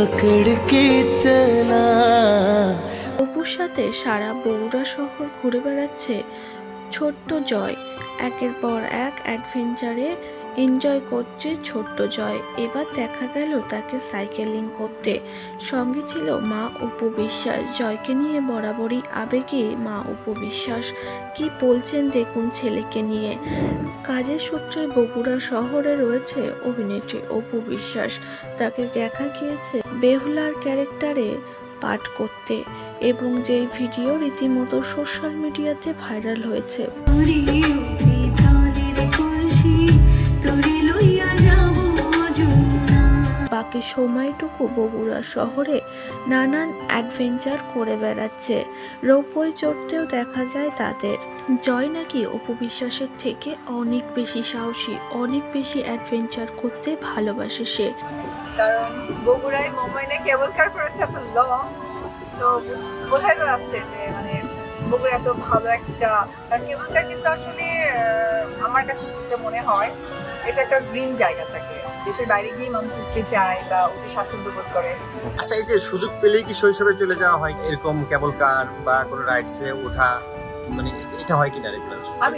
पकड़ के चला। অপুর সাথে সারা বগুড়া শহর ঘুরে বেড়াচ্ছে ছোট্ট জয়। একের পর এক অ্যাডভেঞ্চারে এনজয় করছে ছোট্ট জয়। এবার দেখা গেল তাকে সাইকেলিং করতে। সঙ্গে ছিল মা অপু বিশ্বাস। জয়কে নিয়ে বরাবরই আবেগে মা অপু বিশ্বাস কি বলছেন দেখুন ছেলেকে নিয়ে। কাজের সূত্রে বগুড়া শহরে রয়েছে অভিনেত্রী অপু বিশ্বাস। তাকে দেখা গিয়েছে বেহুলার ক্যারেক্টারে পাঠ করতে, এবং যেই ভিডিও রীতিমতো সোশ্যাল মিডিয়াতে ভাইরাল হয়েছে। বাকি সময়টুকু বগুড়া শহরে নানান অ্যাডভেঞ্চার করে বেড়াচ্ছে। রোপওয়ে চড়তেও দেখা যায় তাদের। জয় নাকি অপু বিশ্বাসের থেকে অনেক বেশি সাহসী, অনেক বেশি অ্যাডভেঞ্চার করতে ভালোবাসে সে। কারণ বগুড়ায় মুম্বাইনে কেবল কার করেছে এত লং, তো বোঝাই তো যাচ্ছে যে মানে বগুড়া এত ভালো একটা। কারণ কেবল কার কিন্তু আসলে আমার কাছে যেটা মনে হয় এটা একটা গ্রিন জায়গা থাকে, দেশের বাইরে গিয়ে মানুষ ঘুরতে চায় বা অতি স্বাচ্ছন্দ্য বোধ করে। আচ্ছা, এই যে সুযোগ পেলেই কি শৈশবে চলে যাওয়া হয় এরকম কেবল কার বা কোনো রাইডসে ওঠা, মানে এটা হয় কিনা রেগুলার? আমি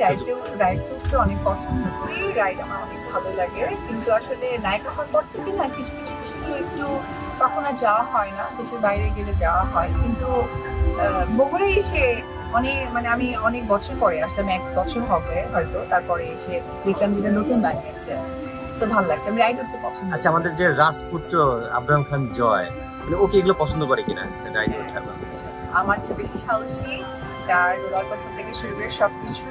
রাইড উঠতে অনেক পছন্দ করি, রাইড আমার অনেক ভালো লাগে, কিন্তু আসলে নায়িকা হওয়ার পর থেকে না কিছু কিছু বিষয় একটু তখন আর যাওয়া হয় না, দেশের বাইরে গেলে যাওয়া হয়। কিন্তু বগুড়ায় এসে মানে আমি অনেক বছর পরে আসলাম, 1 বছর হবে হয়তো, তারপরে এসে দেখলাম যেটা নতুন বানিয়েছে, তো ভালো লাগছে। আমি রাইড উঠতে পছন্দ করি। আচ্ছা, আমাদের যে রাজপুত্র আব্রাহাম খান জয়, মানে ওকে এগুলো পছন্দ করে কিনা রাইড ওঠা? আমার চেয়ে বেশি সাহসী, তার রোলার কোস্টার থেকে শুরু করে সবকিছু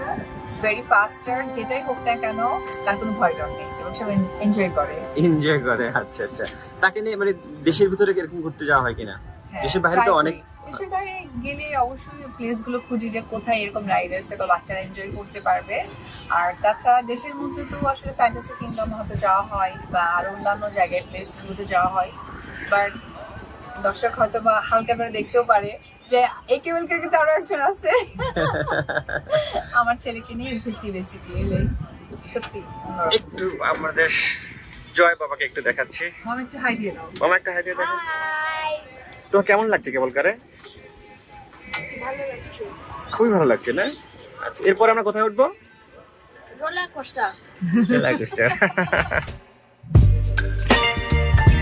ভেরি ফাস্টার, যেটাই হোক না কেন তার কোনো ভয় ডর নেই এবং সব এনজয় করে। আচ্ছা আচ্ছা, তাকে নিয়ে মানে দেশের ভিতরে এরকম ঘুরতে যাওয়া হয় কিনা? হ্যাঁ, দেশের বাইরে তো অনেক। দেশের বাইরে গেলে অবশ্যই প্লেস গুলো খুঁজি যে কোথায় এরকম রাইড আছে বা বাচ্চারা এনজয় করতে পারবে। আর তাছাড়া দেশের মধ্যে তো আসলে ফ্যান্টাসি কিংডম হয়তো যাওয়া হয় বা আর অন্যান্য জায়গায় প্লেস গুলোতে যাওয়া হয়, বাট দর্শক হয়তো বা হালকা করে দেখতেও পারে যে এই কেবল কার কিন্তু আরো একজন আছে। আমার ছেলেকে নিয়ে উঠেছি বেসিক্যালি, সত্যি একটু আমাদের জয় বাবাকে একটু দেখাচ্ছি। মামা একটু হাই দিয়ে দাও। মামা একটা হাই দিয়ে দেখো। তোমার কেমন লাগছে কেবল কারে? ভালো লাগছে, খুবই ভালো লাগছে না? আচ্ছা, এরপর আমরা কোথায় উঠবো? Roller coaster. Roller coaster.